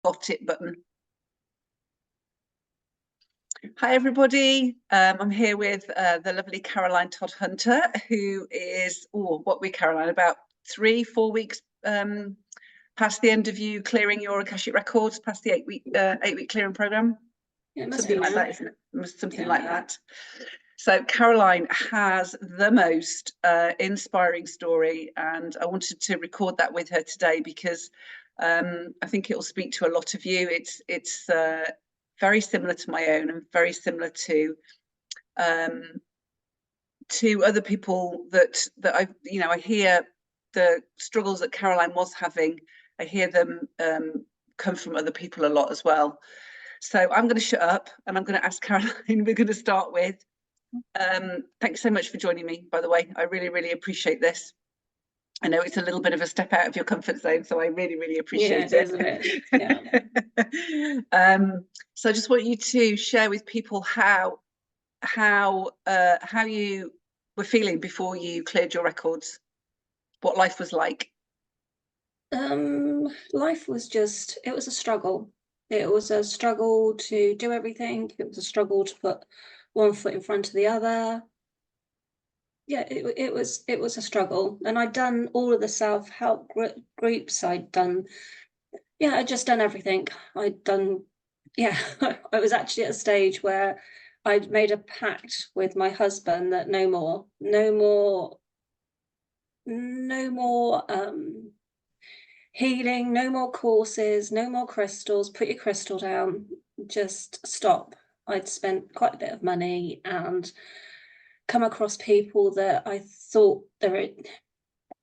got it button. Hi everybody, I'm here with the lovely Caroline Todd Hunter, who is, what we Caroline, about 3-4 weeks past the end of you clearing your Akashic records, past the 8-week clearing program. Yeah, something like that, isn't it? Something like that. So Caroline has the most inspiring story, and I wanted to record that with her today because I think it will speak to a lot of you. It's very similar to my own, and very similar to other people that I hear the struggles that Caroline was having. I hear them come from other people a lot as well. So I'm going to shut up and I'm going to ask Caroline. We're going to start with, thanks so much for joining me, by the way. I really, really appreciate this. I know it's a little bit of a step out of your comfort zone, so I really, really appreciate it. Yeah. So I just want you to share with people how you were feeling before you cleared your records, what life was like. Life was it was a struggle. It was a struggle to do everything. It was a struggle to put one foot in front of the other. Yeah, it was a struggle. And I'd done all of the self-help groups. I'd just done everything. I was actually at a stage where I'd made a pact with my husband that no more healing, no more courses, no more crystals, put your crystal down, just stop. I'd spent quite a bit of money and come across people that I thought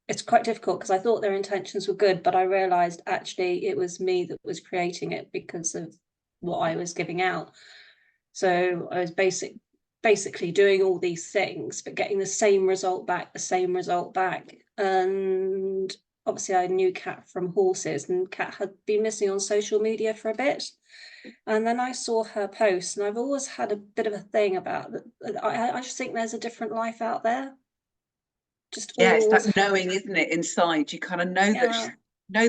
it's quite difficult because I thought their intentions were good, but I realized actually it was me that was creating it because of what I was giving out. So I was basically doing all these things, but getting the same result back. And obviously I knew Kat from horses, and Kat had been missing on social media for a bit. And then I saw her post, and I've always had a bit of a thing about that. I just think there's a different life out there. It's that knowing, isn't it? Inside, you kind of know that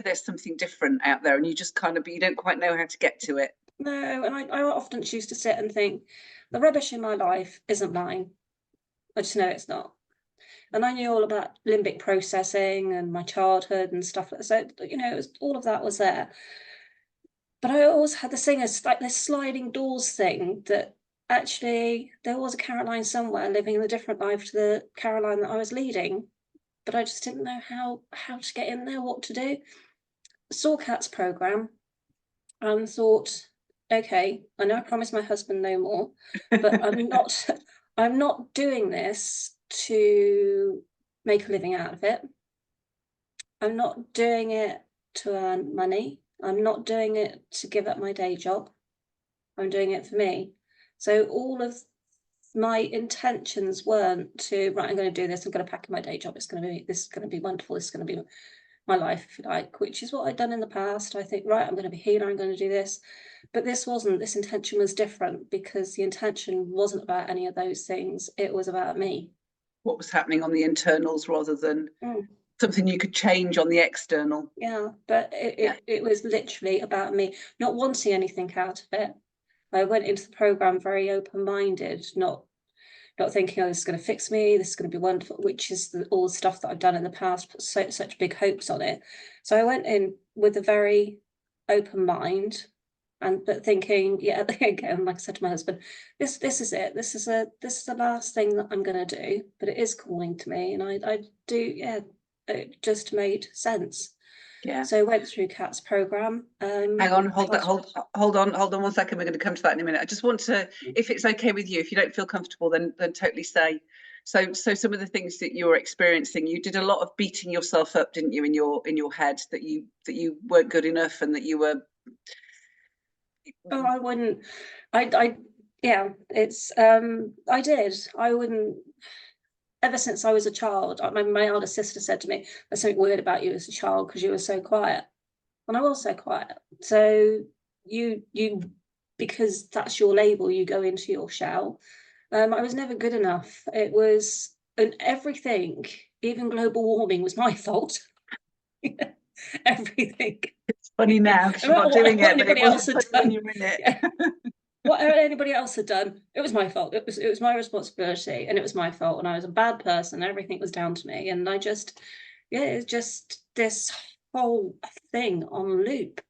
there's something different out there, and you just you don't quite know how to get to it. No, and I often choose to sit and think, the rubbish in my life isn't mine. I just know it's not. And I knew all about limbic processing and my childhood and stuff like that. So, all of that was there. But I always had this thing, like this sliding doors thing, that actually there was a Caroline somewhere living a different life to the Caroline that I was leading. But I just didn't know how to get in there, what to do. Saw Kat's program and thought, okay, I know I promised my husband no more, but I'm not doing this to make a living out of it. I'm not doing it to earn money. I'm not doing it to give up my day job. I'm doing it for me. So all of my intentions weren't to, right, I'm going to do this, I'm going to pack in my day job, this is going to be wonderful, this is going to be my life, if you like, which is what I'd done in the past. I think, right, I'm going to be healer, I'm going to do this. But this intention was different, because the intention wasn't about any of those things. It was about me. What was happening on the internals rather than something you could change on the external. Yeah, but it was literally about me, not wanting anything out of it. I went into the program very open-minded, not thinking, oh, this is going to fix me, this is going to be wonderful, which is all the stuff that I've done in the past, put such big hopes on it. So I went in with a very open mind, but thinking, again, like I said to my husband, this is it. This is the last thing that I'm going to do, but it is calling to me, and I do, it just made sense. Yeah. So I went through Kat's program. Hang on, hold on 1 second. We're going to come to that in a minute. I just want to, if it's okay with you, if you don't feel comfortable, then totally say. So some of the things that you were experiencing, you did a lot of beating yourself up, didn't you, in your head, that you weren't good enough and that you were. Oh, I wouldn't. It's I did. I wouldn't. Ever since I was a child, my elder sister said to me, there's something weird about you as a child because you were so quiet. And I was so quiet. So you because that's your label, you go into your shell. I was never good enough. It was, and everything, even global warming, was my fault. everything. It's funny now because No you're matter not doing what it, but it anybody else wasn't had funny when done. you were in it. Yeah. Whatever anybody else had done, it was my fault. It was my responsibility, and it was my fault, and I was a bad person. Everything was down to me, and I just, yeah, it's just this whole thing on loop,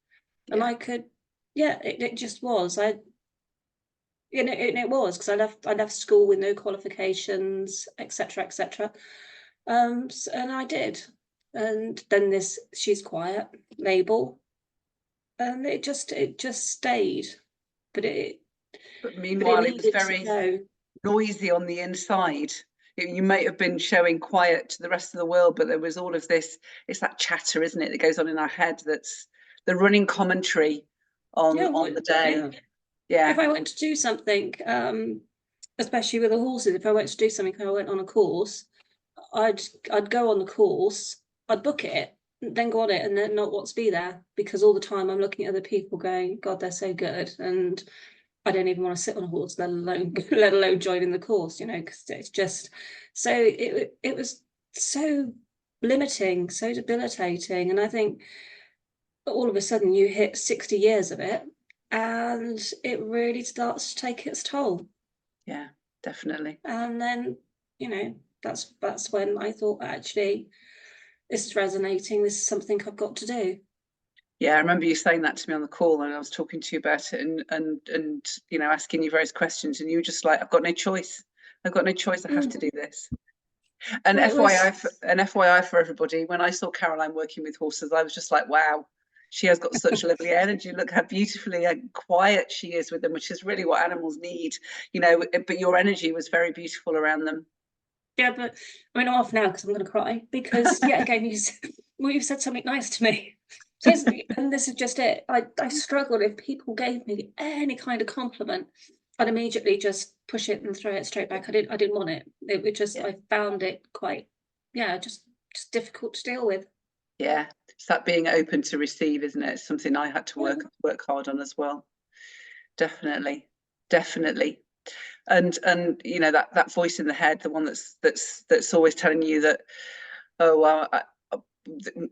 and Yeah. I could, yeah, it just was. It was because I left school with no qualifications, etc., etc. And I did, and then this "she's quiet" label, and it just stayed, but But it meanwhile, it was needed to very go. noisy on the inside. You might have been showing quiet to the rest of the world, but there was all of this. It's that chatter, isn't it, that goes on in our head. That's the running commentary Yeah, on the day. yeah. Yeah. If I went to do something, especially with the horses, if I went to do something, I went on a course, I'd go on the course, I'd book it, then go on it, and then not want to be there because all the time I'm looking at other people going, God, they're so good, and I don't even want to sit on a horse, let alone joining the course, you know, because it's just so it was so limiting, so debilitating, and I think all of a sudden you hit 60 years of it, and it really starts to take its toll. Yeah, definitely. And then, you know, that's when I thought, actually, this is resonating. This is something I've got to do. Yeah, I remember you saying that to me on the call, and I was talking to you about it, and you know, asking you various questions, and you were just like, "I've got no choice. I've got no choice. I have to do this." And Well, it was, FYI for everybody, when I saw Caroline working with horses, I was just like, "Wow, she has got such lovely energy. Look how beautifully and quiet she is with them, which is really what animals need, you know." But your energy was very beautiful around them. yeah, but I mean, I'm off now because I'm going to cry because, yeah, again, you said something nice to me. So and this is just it. I struggled if people gave me any kind of compliment, I'd immediately just push it and throw it straight back. I didn't want it. It would just, Yeah. I found it quite, yeah, just difficult to deal with. Yeah, it's that being open to receive, isn't it? It's something I had to Yeah. work hard on as well. Definitely, definitely. And you know, that voice in the head, the one that's always telling you that, oh well,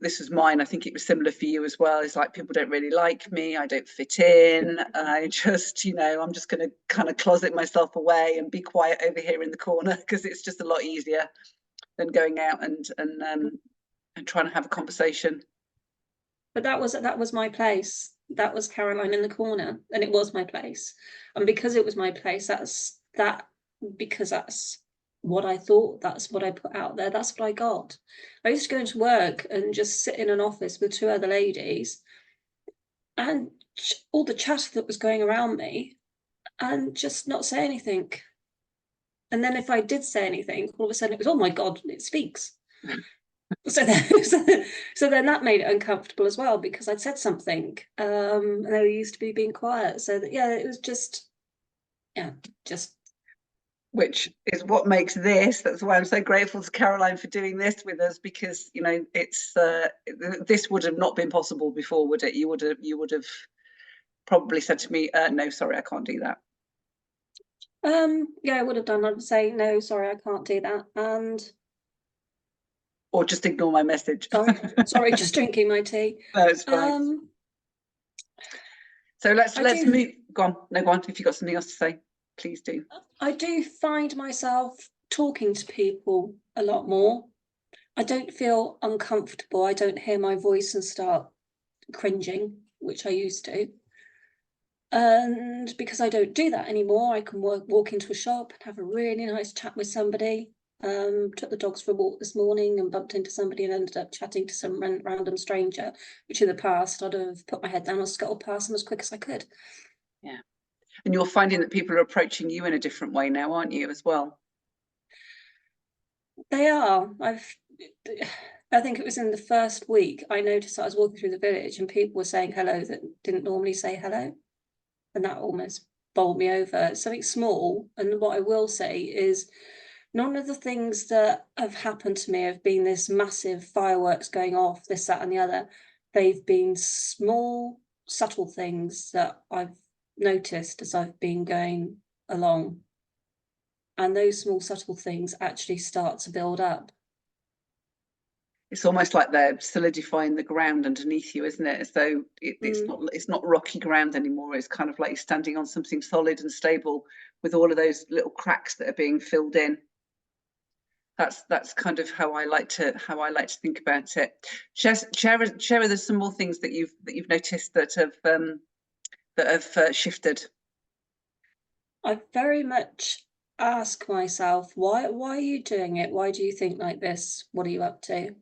this was mine. I think it was similar for you as well. It's like, people don't really like me. I don't fit in. I just, you know, I'm just going to kind of closet myself away and be quiet over here in the corner because it's just a lot easier than going out and trying to have a conversation. But that was my place. That was Caroline in the corner, and it was my place. And because it was my place, because that's what I thought, that's what I put out there, that's what I got. I used to go into work and just sit in an office with two other ladies, and all the chatter that was going around me, and just not say anything. And then if I did say anything, all of a sudden it was, oh my God, it speaks. So then, so then that made it uncomfortable as well because I'd said something, and they were used to be being quiet. So that, yeah, it was just, yeah, just. Which is what makes this. That's why I'm so grateful to Caroline for doing this with us, because you know, it's this would have not been possible before, would it? You would have probably said to me, "No, sorry, I can't do that." Yeah, I would have done. I'd say no, sorry, I can't do that, and Or just ignore my message. sorry, just drinking my tea. No, it's fine. So let's move. Go on. No, go on. If you've got something else to say, please do. I do find myself talking to people a lot more. I don't feel uncomfortable. I don't hear my voice and start cringing, which I used to. And because I don't do that anymore, I can walk into a shop and have a really nice chat with somebody. Took the dogs for a walk this morning and bumped into somebody and ended up chatting to some random stranger, which in the past I'd have put my head down and scuttled past them as quick as I could. Yeah. And you're finding that people are approaching you in a different way now, aren't you, as well? They are. I think it was in the first week I noticed I was walking through the village and people were saying hello that didn't normally say hello. And that almost bowled me over. It's something small. And what I will say is none of the things that have happened to me have been this massive fireworks going off, this, that, and the other. They've been small, subtle things that I've noticed as I've been going along. And those small, subtle things actually start to build up. it's almost like they're solidifying the ground underneath you, isn't it? So it's not rocky ground anymore. It's kind of like you're standing on something solid and stable with all of those little cracks that are being filled in. That's kind of how I like to think about it. Share there's some more things that you've noticed that have shifted. I very much ask myself, why are you doing it? Why do you think like this? What are you up to?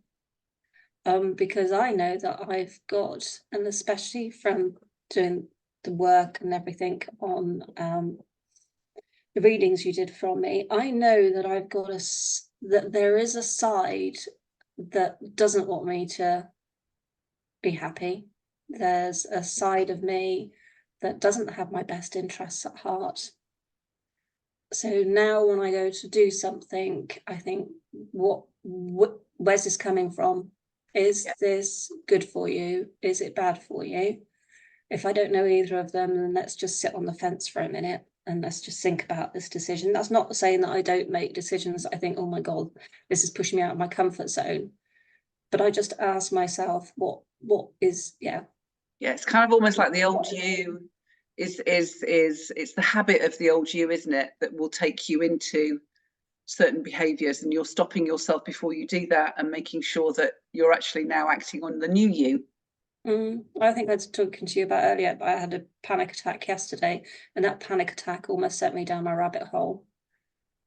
Because I know that I've got, and especially from doing the work and everything on the readings you did from me, I know that I've got that there is a side that doesn't want me to be happy. There's a side of me that doesn't have my best interests at heart. So now when I go to do something, I think, where's this coming from? Is this good for you? Is it bad for you? If I don't know either of them, then let's just sit on the fence for a minute and let's just think about this decision. That's not saying that I don't make decisions. I think, oh my God, this is pushing me out of my comfort zone. But I just ask myself, what is, yeah, it's kind of almost like the old you is it's the habit of the old you, isn't it, that will take you into certain behaviors, and you're stopping yourself before you do that and making sure that you're actually now acting on the new you. I think I was talking to you about earlier, but I had a panic attack yesterday, and that panic attack almost sent me down my rabbit hole.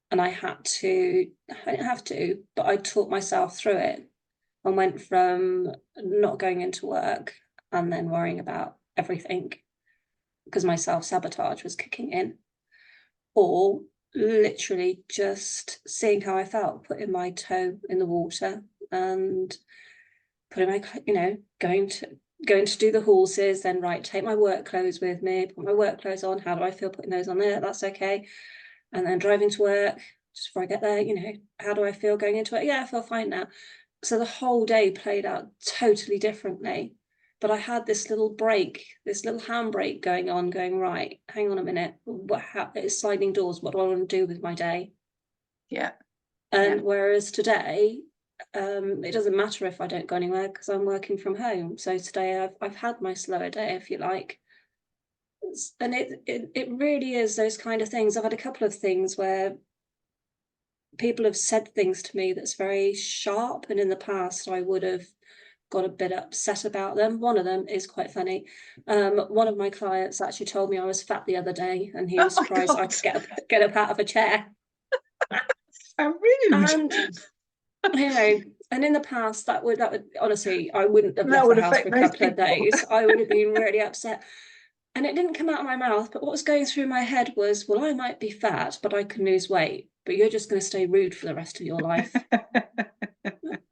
And I didn't have to, but I taught myself through it and went from not going into work and then worrying about everything because my self-sabotage was kicking in, or literally just seeing how I felt, putting my toe in the water and putting my, going to do the horses, then right, take my work clothes with me, put my work clothes on. How do I feel putting those on there? That's okay. And then driving to work, just before I get there, how do I feel going into it? Yeah, I feel fine now. So the whole day played out totally differently. But I had this little break, this little handbrake going on, going, right, hang on a minute. It's sliding doors. What do I want to do with my day? Yeah. And whereas today, it doesn't matter if I don't go anywhere because I'm working from home. So today I've had my slower day, if you like. And it really is those kind of things. I've had a couple of things where people have said things to me that's very sharp, and in the past I would have got a bit upset about them. One of them is quite funny. One of my clients actually told me I was fat the other day, and he was surprised I could get up out of a chair. How rude. And in the past that would honestly, I wouldn't have left would the house for a couple of days. I would have been really upset. And it didn't come out of my mouth, but what was going through my head was, well, I might be fat, but I can lose weight, but you're just going to stay rude for the rest of your life.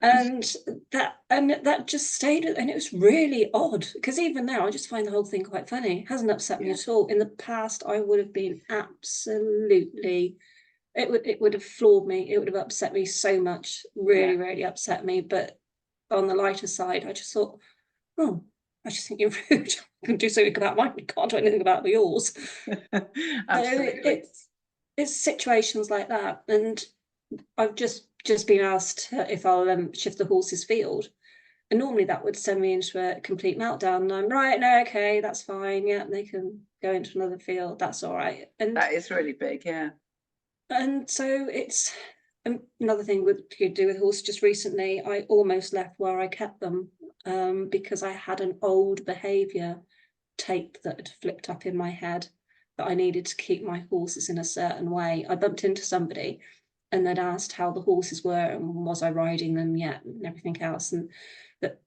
and that just stayed, and it was really odd, because even now I just find the whole thing quite funny. It hasn't upset me at all. In the past, I would have been absolutely, it would have floored me. It would have upset me so much, really upset me. But on the lighter side, I just thought, oh, I just think you're rude. I can do something about mine. You can't do anything about yours. Absolutely. It's situations like that. And I've just been asked if I'll shift the horse's field. And normally that would send me into a complete meltdown. And I'm right, no, okay, that's fine. Yeah, they can go into another field. That's all right. And that is really big, yeah. And so it's another thing to do with horses. Just recently, I almost left where I kept them because I had an old behaviour tape that had flipped up in my head that I needed to keep my horses in a certain way. I bumped into somebody and they'd asked how the horses were and was I riding them yet and everything else, and that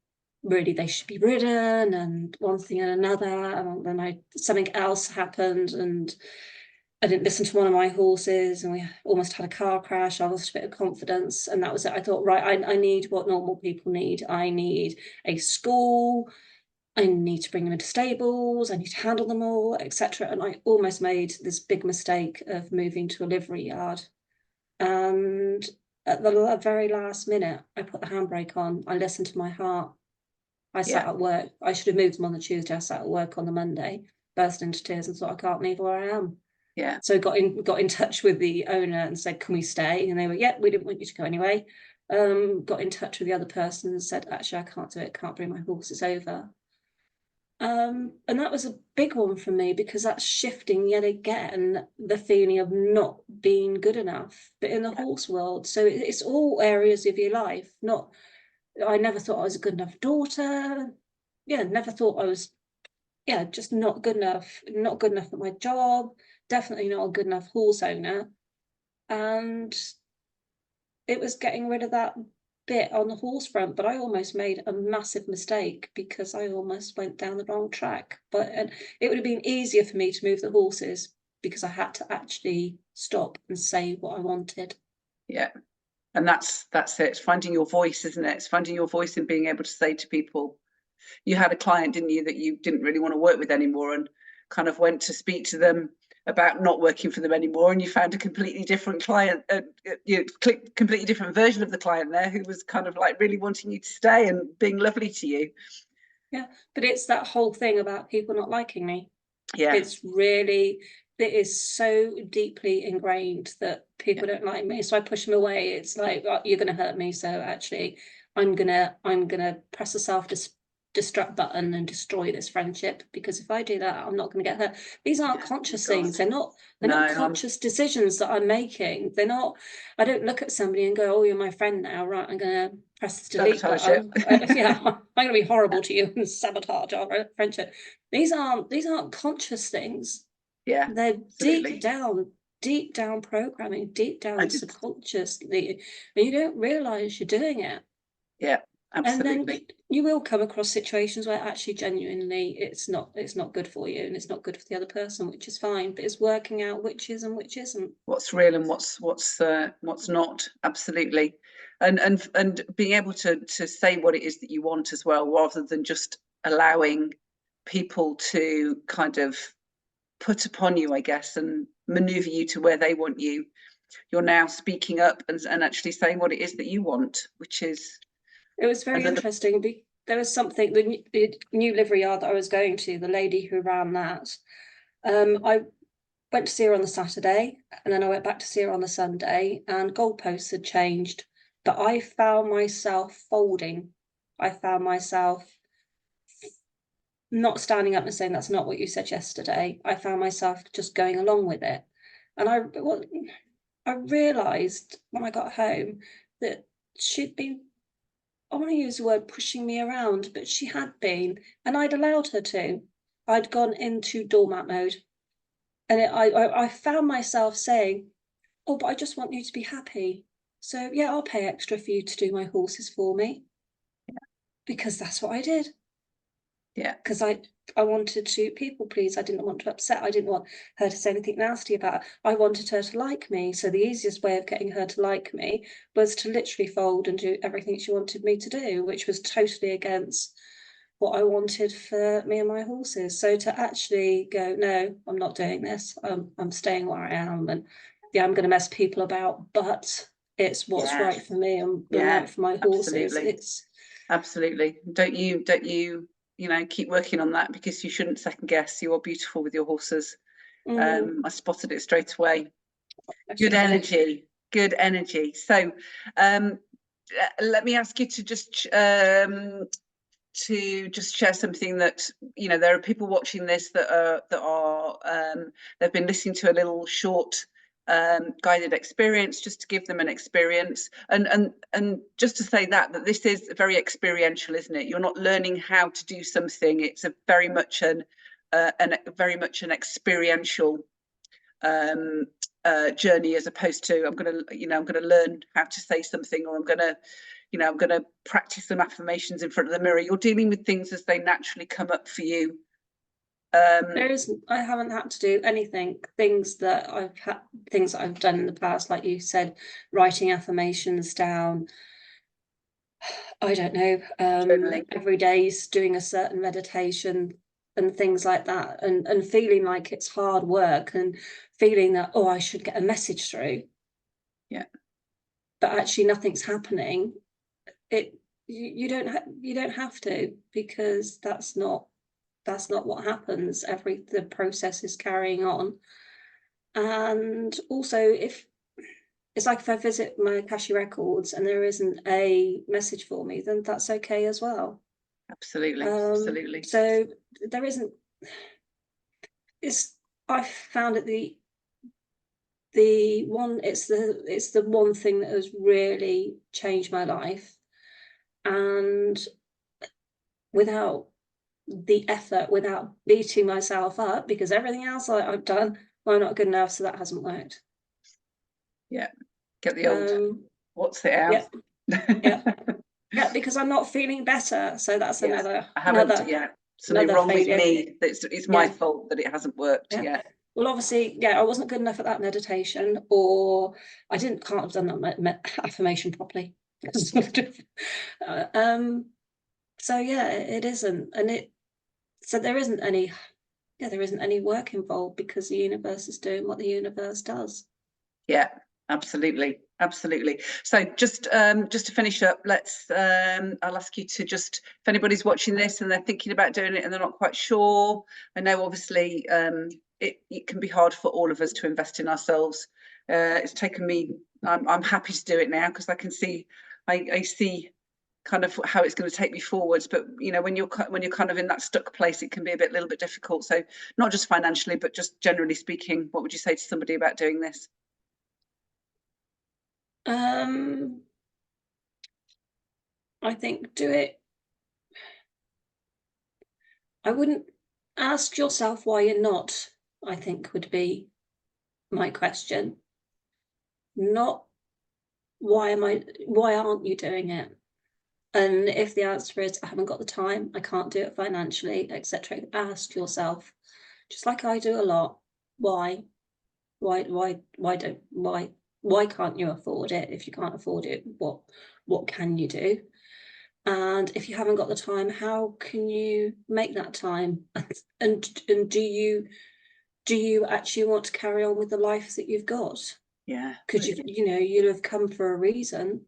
really they should be ridden and one thing and another. And then something else happened and I didn't listen to one of my horses and we almost had a car crash. I lost a bit of confidence, and that was it. I thought, right, I need what normal people need. I need a school. I need to bring them into stables. I need to handle them all, etc. And I almost made this big mistake of moving to a livery yard. And at the very last minute, I put the handbrake on. I listened to my heart. I sat at work. I should have moved them on the Tuesday. I sat at work on the Monday, burst into tears and thought, I can't leave where I am. Yeah. So got in touch with the owner and said, can we stay? And they were, yeah, we didn't want you to go anyway. got in touch with the other person and said, actually, I can't do it, can't bring my horses over. And that was a big one for me, because that's shifting yet again the feeling of not being good enough, but in the horse world. So it's all areas of your life. Not, I never thought I was a good enough daughter. Yeah, never thought I was, yeah, just not good enough, not good enough at my job, definitely not a good enough horse owner. And it was getting rid of that bit on the horse front, but I almost made a massive mistake, because I almost went down the wrong track. And it would have been easier for me to move the horses, because I had to actually stop and say what I wanted. Yeah. And that's it. It's finding your voice, isn't it? It's finding your voice and being able to say to people. You had a client, didn't you, that you didn't really want to work with anymore, and kind of went to speak to them about not working for them anymore, and you found a completely different client, completely different version of the client there, who was kind of like really wanting you to stay and being lovely to you. Yeah, but it's that whole thing about people not liking me. Yeah. It's really, it is so deeply ingrained that people don't like me, so I push them away. It's like, oh, you're going to hurt me, so actually I'm gonna press the self-destruct button and destroy this friendship, because if I do that, I'm not going to get hurt. These aren't conscious things. They're not conscious decisions that I'm making. They're not, I don't look at somebody and go, oh, you're my friend now, right, I'm going to press the delete button. Yeah, I'm going to be horrible to you and sabotage our friendship. These aren't conscious things. Yeah, they're absolutely. deep down programming, deep down subconsciously, and you don't realize you're doing it. Yeah, absolutely. And then you will come across situations where actually genuinely it's not good for you, and it's not good for the other person, which is fine, but it's working out which is and which isn't. What's real and what's not. Absolutely. And being able to say what it is that you want as well, rather than just allowing people to kind of put upon you, I guess, and maneuver you to where they want you. You're now speaking up and actually saying what it is that you want, which is. It was very interesting. There was something, the new livery yard that I was going to, the lady who ran that, I went to see her on the Saturday, and then I went back to see her on the Sunday, and goalposts had changed, but I found myself folding. I found myself not standing up and saying, that's not what you said yesterday. I found myself just going along with it. And I realised when I got home that she'd been, I want to use the word pushing me around, but she had been, and I'd allowed her to. I'd gone into doormat mode. And I found myself saying, oh, but I just want you to be happy. So yeah, I'll pay extra for you to do my horses for me. Yeah. Because that's what I did. Yeah. Because I wanted to people please. I didn't want to upset. I didn't want her to say anything nasty about her. I wanted her to like me. So the easiest way of getting her to like me was to literally fold and do everything she wanted me to do, which was totally against what I wanted for me and my horses. So to actually go, no, I'm not doing this. I'm staying where I am, and yeah, I'm going to mess people about, but it's what's right for me and right for my horses. Absolutely. It's absolutely. Don't you keep working on that, because you shouldn't second guess. You are beautiful with your horses. I spotted it straight away. Good energy. So let me ask you to just share something that, there are people watching this that are they've been listening to a little short guided experience, just to give them an experience, and just to say that this is very experiential, isn't it? You're not learning how to do something. It's a very much an experiential journey, as opposed to I'm going to learn how to say something, or I'm going to practice some affirmations in front of the mirror. You're dealing with things as they naturally come up for you. I haven't had to do anything. Things that I've done in the past, like you said, writing affirmations down. I don't know, every day doing a certain meditation and things like that, and feeling like it's hard work, and feeling that, oh, I should get a message through. Yeah. But actually nothing's happening. You don't have to, because that's not what happens. The process is carrying on. And also, if it's like if I visit my Akashic records and there isn't a message for me, then that's okay as well. Absolutely, absolutely. So there isn't. I found it it's the one thing that has really changed my life, and without the effort, without beating myself up, because everything else I've done, I'm not good enough, so that hasn't worked. Yeah, get the old what's it out. Yeah, because I'm not feeling better, so that's I haven't something wrong failure. with me. It's my fault that it hasn't worked. Yeah. Well, obviously, I wasn't good enough at that meditation, or I can't have done that affirmation properly. So yeah, it isn't, and so there isn't any work involved, because the universe is doing what the universe does. Yeah, absolutely, absolutely. So just to finish up, I'll ask you to just, if anybody's watching this and they're thinking about doing it and they're not quite sure, I know obviously it can be hard for all of us to invest in ourselves. It's taken me, I'm happy to do it now, because I can see, I see kind of how it's going to take me forwards. But you know, when you're kind of in that stuck place, it can be a little bit difficult. So not just financially, but just generally speaking, what would you say to somebody about doing this? I think do it. I wouldn't ask yourself why you're not, I think would be my question. Not why aren't you doing it? And if the answer is I haven't got the time, I can't do it financially, etc., ask yourself, just like I do a lot, why can't you afford it? If you can't afford it, what can you do? And if you haven't got the time, how can you make that time? And do you actually want to carry on with the life that you've got? Yeah, because you'll have come for a reason.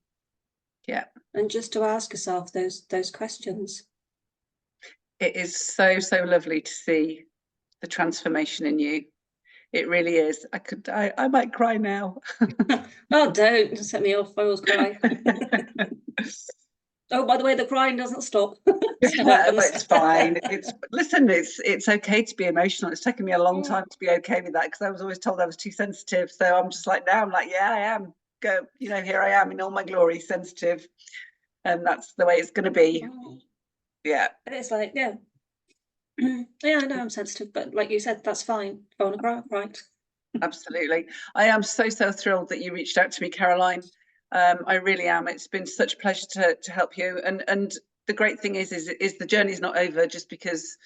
Yeah. And just to ask yourself those questions. It is so lovely to see the transformation in you. It really is. I might cry now. Oh, don't set me off. I always cry. Oh, by the way, the crying doesn't stop. It's fine. It's okay to be emotional. It's taken me a long time to be okay with that, because I was always told I was too sensitive. So I'm just like, now I'm like, yeah, I am. Go, here I am in all my glory, sensitive, and that's the way it's going to be. Yeah. And it's like, yeah, I know I'm sensitive, but like you said, that's fine. If I want to cry, right? Absolutely. I am so thrilled that you reached out to me, Caroline. I really am. It's been such a pleasure to help you. And the great thing is the journey's not over just because,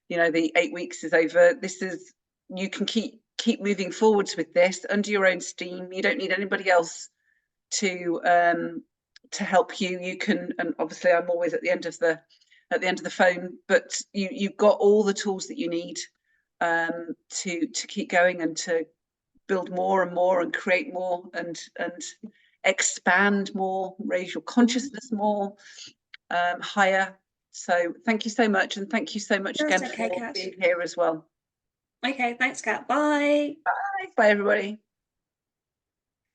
the 8 weeks is over. You can keep moving forwards with this under your own steam. You don't need anybody else to help you. You can, and obviously I'm always at the end of the phone, but you've got all the tools that you need to keep going and to build more and more and create more and expand more, raise your consciousness more, higher. So thank you so much, and thank you so much again for being here as well. Okay, thanks, Kat. Bye. Bye everybody.